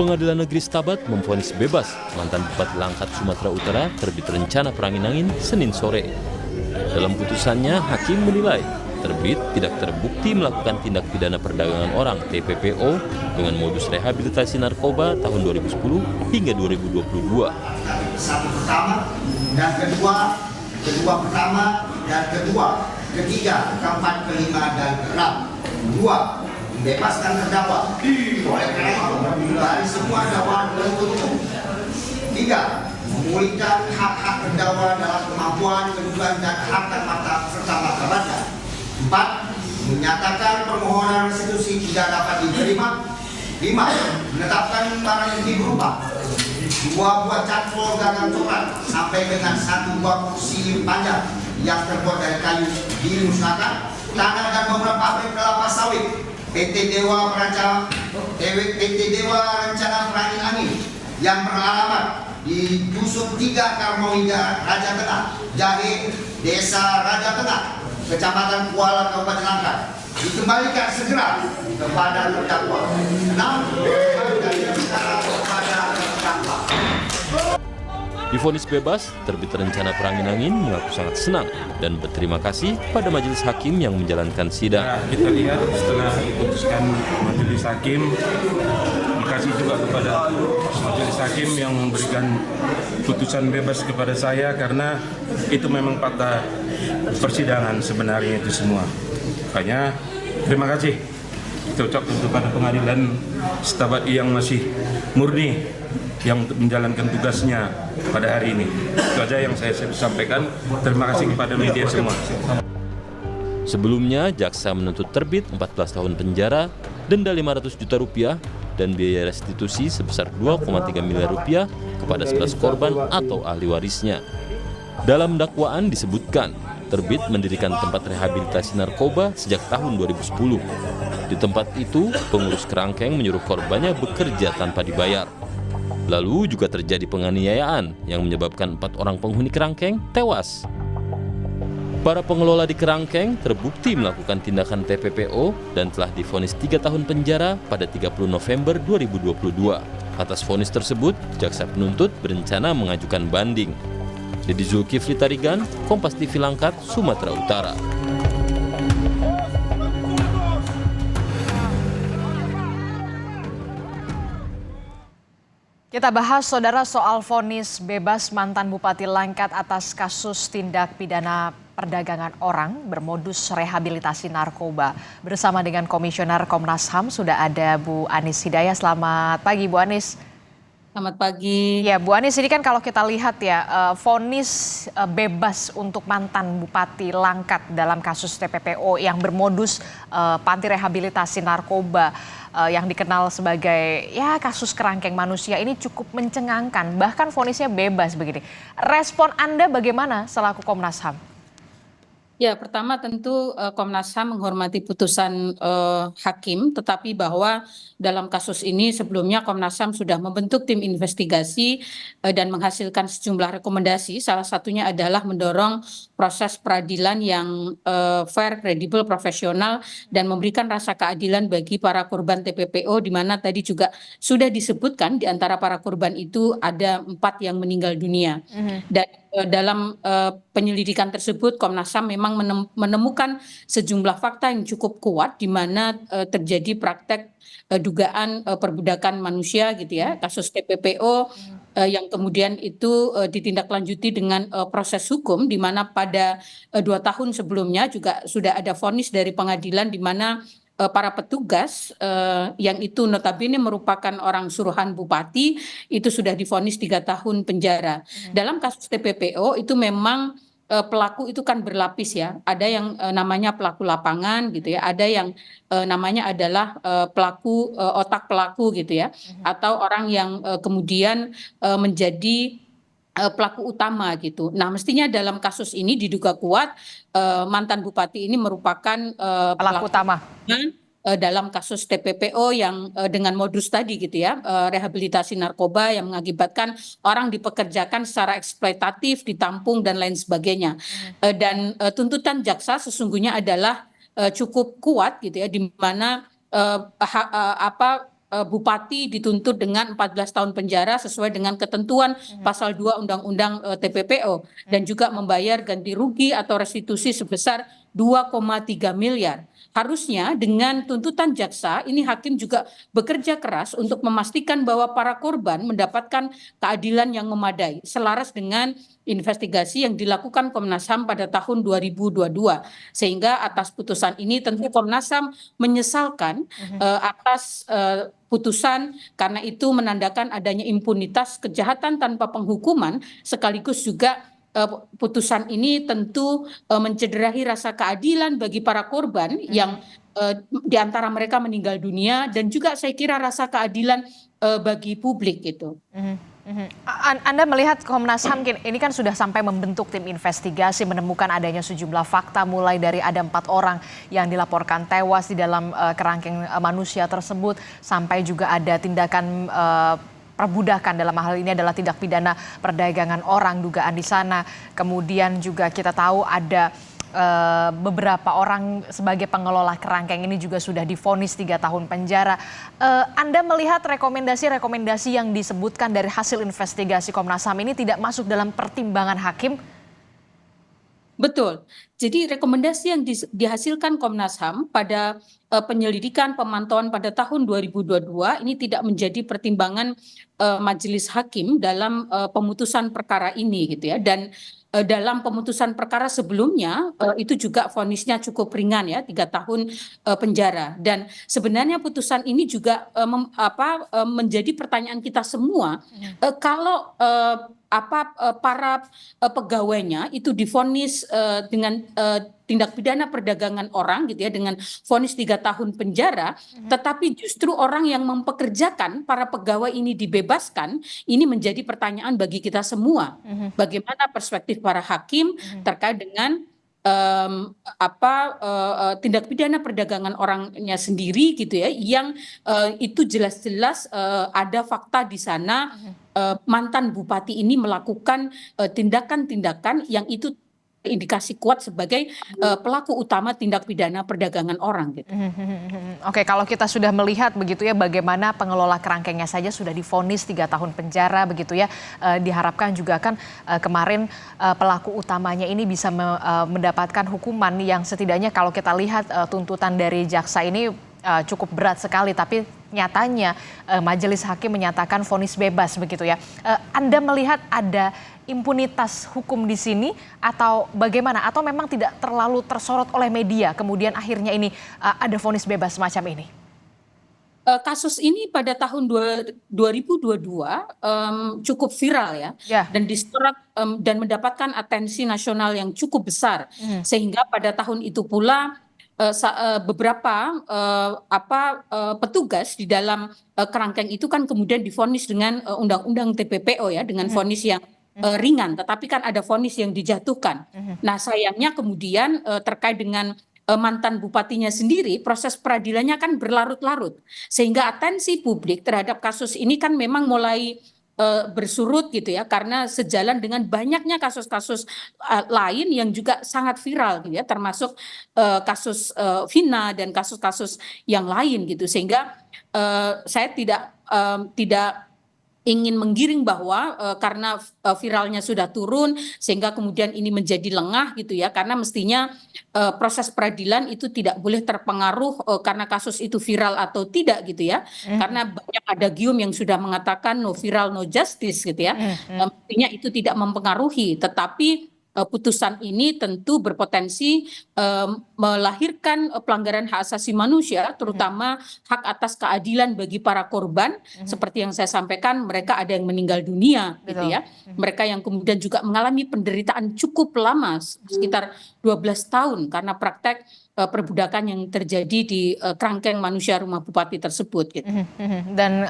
Pengadilan Negeri Stabat memvonis bebas mantan Bupati Langkat, Sumatera Utara terbit rencana perangin-angin Senin sore. Dalam putusannya, hakim menilai terbit tidak terbukti melakukan tindak pidana perdagangan orang (TPPO) dengan modus rehabilitasi narkoba tahun 2010 hingga 2022. Satu pertama dan kedua, pertama dan kedua, ketiga, keempat, kelima dan keenam. Dua, membebaskan terdakwa oleh karena itu dari semua dakwaan penuntut umum. Tiga, memulihkan hak-hak terdakwa dalam kemampuan, kedudukan dan harta serta martabatnya. Empat, menyatakan permohonan restitusi tidak dapat diterima. Lima, menetapkan barang bukti berupa 2 buah cangkul gagang coklat sampai dengan 1 buah kursi panjang yang terbuat dari kayu dimusnahkan. Tanah dan beberapa pabrik kelapa sawit PT Dewa Rencana Perangin-Angin yang beralamat di Dusun 3 Karmowida, Raja Tengah, Jahe, Desa Raja Tengah, Kecamatan Kuala, Kabupaten Langkat, dikembalikan segera kepada terdakwa. 6. Kepada terdakwa. Divonis bebas, terbit rencana perangin-angin mengaku sangat senang dan berterima kasih pada majelis hakim yang menjalankan sidang. Nah, kita lihat setelah diputuskan majelis hakim, dikasih juga kepada majelis hakim yang memberikan putusan bebas kepada saya karena itu memang fakta persidangan sebenarnya itu semua. Makanya terima kasih kita ucapkan kepada pengadilan Stabat yang masih murni yang menjalankan tugasnya pada hari ini. Itu aja yang saya sampaikan. Terima kasih kepada media semua. Sebelumnya, jaksa menuntut terbit 14 tahun penjara, denda 500 juta rupiah, dan biaya restitusi sebesar 2,3 miliar rupiah kepada 11 korban atau ahli warisnya. Dalam dakwaan disebutkan, terbit mendirikan tempat rehabilitasi narkoba sejak tahun 2010. Di tempat itu, pengurus kerangkeng menyuruh korbannya bekerja tanpa dibayar. Lalu juga terjadi penganiayaan yang menyebabkan 4 orang penghuni kerangkeng tewas. Para pengelola di kerangkeng terbukti melakukan tindakan TPPO dan telah divonis 3 tahun penjara pada 30 November 2022. Atas vonis tersebut, jaksa penuntut berencana mengajukan banding. Dedy Zulkifli Tarigan, Kompas TV Langkat, Sumatera Utara. Kita bahas, saudara, soal vonis bebas mantan Bupati Langkat atas kasus tindak pidana perdagangan orang bermodus rehabilitasi narkoba. Bersama dengan Komisioner Komnas HAM sudah ada Bu Anis Hidayah. Selamat pagi, Bu Anis. Selamat pagi. Ya, Bu Anis, ini kan kalau kita lihat ya, vonis bebas untuk mantan Bupati Langkat dalam kasus TPPO yang bermodus panti rehabilitasi narkoba yang dikenal sebagai ya kasus kerangkeng manusia ini cukup mencengangkan, bahkan vonisnya bebas begini. Respon Anda bagaimana selaku Komnas HAM? Ya, pertama tentu Komnas HAM menghormati putusan hakim, tetapi bahwa dalam kasus ini sebelumnya Komnas HAM sudah membentuk tim investigasi dan menghasilkan sejumlah rekomendasi. Salah satunya adalah mendorong proses peradilan yang fair, kredibel, profesional, dan memberikan rasa keadilan bagi para korban TPPO, di mana tadi juga sudah disebutkan di antara para korban itu ada 4 yang meninggal dunia. Dan dalam penyelidikan tersebut Komnas HAM memang menemukan sejumlah fakta yang cukup kuat di mana terjadi praktek dugaan perbudakan manusia gitu ya, kasus TPPO yang kemudian itu ditindaklanjuti dengan proses hukum, di mana pada 2 tahun sebelumnya juga sudah ada vonis dari pengadilan di mana para petugas yang itu notabene merupakan orang suruhan bupati itu sudah divonis 3 tahun penjara. Dalam kasus TPPO itu memang pelaku itu kan berlapis ya. Ada yang namanya pelaku lapangan gitu ya, ada yang namanya adalah pelaku otak pelaku gitu ya, atau orang yang kemudian menjadi pelaku utama gitu. Nah, mestinya dalam kasus ini diduga kuat mantan bupati ini merupakan Pelaku utama dalam kasus TPPO yang dengan modus tadi gitu ya, rehabilitasi narkoba yang mengakibatkan orang dipekerjakan secara eksploitatif, ditampung dan lain sebagainya. Dan tuntutan jaksa sesungguhnya adalah cukup kuat gitu ya, di mana bupati dituntut dengan 14 tahun penjara sesuai dengan ketentuan pasal 2 Undang-Undang TPPO dan juga membayar ganti rugi atau restitusi sebesar 2,3 miliar. Harusnya dengan tuntutan jaksa ini hakim juga bekerja keras untuk memastikan bahwa para korban mendapatkan keadilan yang memadai selaras dengan investigasi yang dilakukan Komnas HAM pada tahun 2022. Sehingga atas putusan ini tentu Komnas HAM menyesalkan atas putusan karena itu menandakan adanya impunitas kejahatan tanpa penghukuman sekaligus juga putusan ini tentu mencederai rasa keadilan bagi para korban yang di antara mereka meninggal dunia dan juga saya kira rasa keadilan bagi publik gitu. Anda melihat Komnas HAM ini kan sudah sampai membentuk tim investigasi menemukan adanya sejumlah fakta mulai dari ada 4 orang yang dilaporkan tewas di dalam kerangkeng manusia tersebut sampai juga ada tindakan perbudakan, dalam hal ini adalah tindak pidana perdagangan orang dugaan di sana. Kemudian juga kita tahu ada beberapa orang sebagai pengelola kerangkeng ini juga sudah divonis 3 tahun penjara. Anda melihat rekomendasi-rekomendasi yang disebutkan dari hasil investigasi Komnas HAM ini tidak masuk dalam pertimbangan hakim? Betul. Jadi rekomendasi yang dihasilkan Komnas HAM pada penyelidikan pemantauan pada tahun 2022 ini tidak menjadi pertimbangan majelis hakim dalam pemutusan perkara ini gitu ya. Dan dalam pemutusan perkara sebelumnya itu juga vonisnya cukup ringan ya, 3 tahun penjara. Dan sebenarnya putusan ini juga menjadi pertanyaan kita semua kalau para pegawainya itu divonis dengan tindak pidana perdagangan orang gitu ya dengan vonis 3 tahun penjara, tetapi justru orang yang mempekerjakan para pegawai ini dibebaskan, ini menjadi pertanyaan bagi kita semua. Bagaimana perspektif para hakim terkait dengan tindak pidana perdagangan orangnya sendiri gitu ya, yang itu jelas-jelas ada fakta di sana mantan bupati ini melakukan tindakan-tindakan yang itu indikasi kuat sebagai pelaku utama tindak pidana perdagangan orang gitu. Oke, kalau kita sudah melihat begitu ya bagaimana pengelola kerangkengnya saja sudah divonis 3 tahun penjara begitu ya, diharapkan juga kan kemarin pelaku utamanya ini bisa mendapatkan hukuman yang setidaknya kalau kita lihat tuntutan dari jaksa ini cukup berat sekali, tapi nyatanya majelis hakim menyatakan vonis bebas begitu ya. Anda melihat ada impunitas hukum di sini atau bagaimana? Atau memang tidak terlalu tersorot oleh media kemudian akhirnya ini ada vonis bebas semacam ini? Kasus ini pada tahun 2022 cukup viral ya, dan disorot dan mendapatkan atensi nasional yang cukup besar, sehingga pada tahun itu pula beberapa petugas di dalam kerangkeng itu kan kemudian divonis dengan undang-undang TPPO ya, dengan vonis yang ringan, tetapi kan ada vonis yang dijatuhkan. Nah sayangnya kemudian terkait dengan mantan bupatinya sendiri, proses peradilannya kan berlarut-larut, sehingga atensi publik terhadap kasus ini kan memang mulai bersurut gitu ya, karena sejalan dengan banyaknya kasus-kasus lain yang juga sangat viral gitu ya, termasuk kasus Vina dan kasus-kasus yang lain gitu, sehingga saya tidak ingin menggiring bahwa karena viralnya sudah turun sehingga kemudian ini menjadi lengah gitu ya, karena mestinya proses peradilan itu tidak boleh terpengaruh karena kasus itu viral atau tidak gitu ya, karena banyak ada gium yang sudah mengatakan no viral no justice gitu ya, mestinya itu tidak mempengaruhi, tetapi putusan ini tentu berpotensi melahirkan pelanggaran hak asasi manusia, terutama hak atas keadilan bagi para korban. Seperti yang saya sampaikan, mereka ada yang meninggal dunia gitu ya, mereka yang kemudian juga mengalami penderitaan cukup lama sekitar 12 tahun karena praktek perbudakan yang terjadi di kerangkeng manusia rumah bupati tersebut gitu. Dan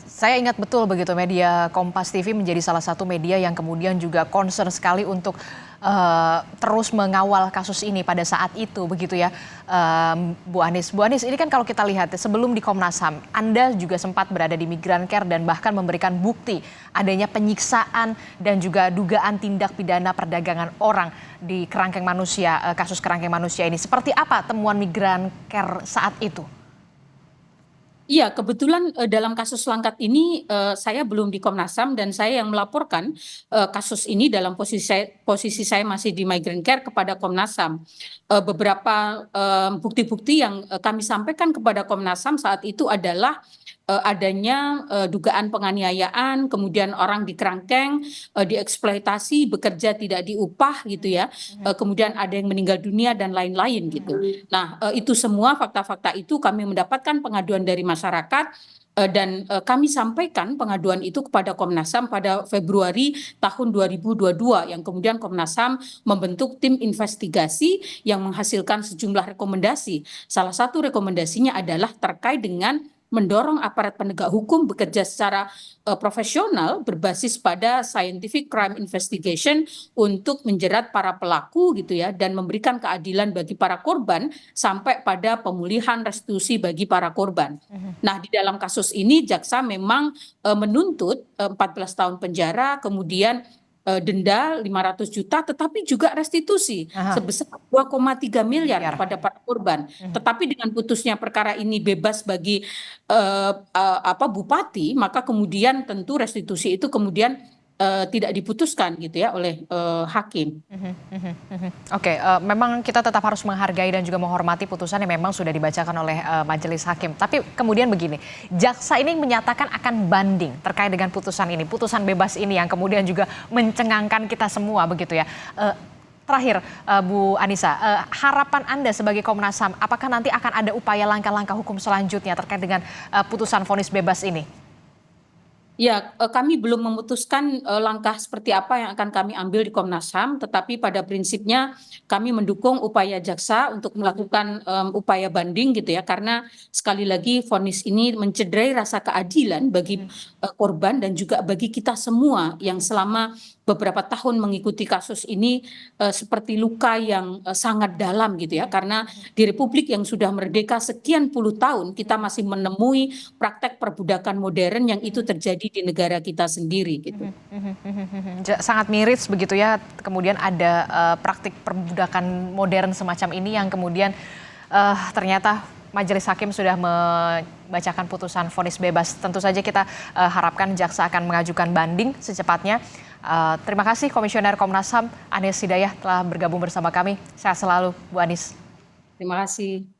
saya ingat betul begitu media Kompas TV menjadi salah satu media yang kemudian juga concern sekali untuk terus mengawal kasus ini pada saat itu begitu ya, Bu Anies. Bu Anies, ini kan kalau kita lihat sebelum di Komnas HAM, Anda juga sempat berada di Migrancare dan bahkan memberikan bukti adanya penyiksaan dan juga dugaan tindak pidana perdagangan orang di kerangkeng manusia, kasus kerangkeng manusia ini. Seperti apa temuan Migrancare saat itu? Iya, kebetulan dalam kasus Langkat ini saya belum di Komnas HAM dan saya yang melaporkan kasus ini dalam posisi saya masih di Migrant Care kepada Komnas HAM. Beberapa bukti-bukti yang kami sampaikan kepada Komnas HAM saat itu adalah adanya dugaan penganiayaan, kemudian orang dikerangkeng, dieksploitasi, bekerja tidak diupah gitu ya, kemudian ada yang meninggal dunia dan lain-lain gitu. Nah, itu semua fakta-fakta itu kami mendapatkan pengaduan dari masyarakat dan kami sampaikan pengaduan itu kepada Komnas HAM pada Februari tahun 2022 yang kemudian Komnas HAM membentuk tim investigasi yang menghasilkan sejumlah rekomendasi. Salah satu rekomendasinya adalah terkait dengan mendorong aparat penegak hukum bekerja secara profesional berbasis pada scientific crime investigation untuk menjerat para pelaku gitu ya dan memberikan keadilan bagi para korban sampai pada pemulihan restitusi bagi para korban. Nah, di dalam kasus ini jaksa memang menuntut 14 tahun penjara, kemudian denda 500 juta, tetapi juga restitusi sebesar 2,3 miliar kepada para korban. Tetapi dengan putusnya perkara ini bebas bagi bupati, maka kemudian tentu restitusi itu kemudian tidak diputuskan gitu ya oleh hakim. Oke, memang kita tetap harus menghargai dan juga menghormati putusan yang memang sudah dibacakan oleh majelis hakim. Tapi kemudian begini, jaksa ini menyatakan akan banding terkait dengan putusan ini, putusan bebas ini yang kemudian juga mencengangkan kita semua begitu ya. Terakhir, Bu Anissa, harapan Anda sebagai Komnas HAM, apakah nanti akan ada upaya langkah-langkah hukum selanjutnya terkait dengan putusan vonis bebas ini? Ya, kami belum memutuskan langkah seperti apa yang akan kami ambil di Komnas HAM, tetapi pada prinsipnya kami mendukung upaya jaksa untuk melakukan upaya banding gitu ya, karena sekali lagi vonis ini mencederai rasa keadilan bagi korban dan juga bagi kita semua yang selama beberapa tahun mengikuti kasus ini seperti luka yang sangat dalam gitu ya, karena di Republik yang sudah merdeka sekian puluh tahun kita masih menemui praktek perbudakan modern yang itu terjadi di negara kita sendiri gitu. Sangat miris begitu ya, kemudian ada praktik perbudakan modern semacam ini yang kemudian ternyata majelis hakim sudah membacakan putusan vonis bebas. Tentu saja kita harapkan jaksa akan mengajukan banding secepatnya. Terima kasih Komisioner Komnas HAM Anies Hidayah telah bergabung bersama kami. Sehat selalu Bu Anies. Terima kasih.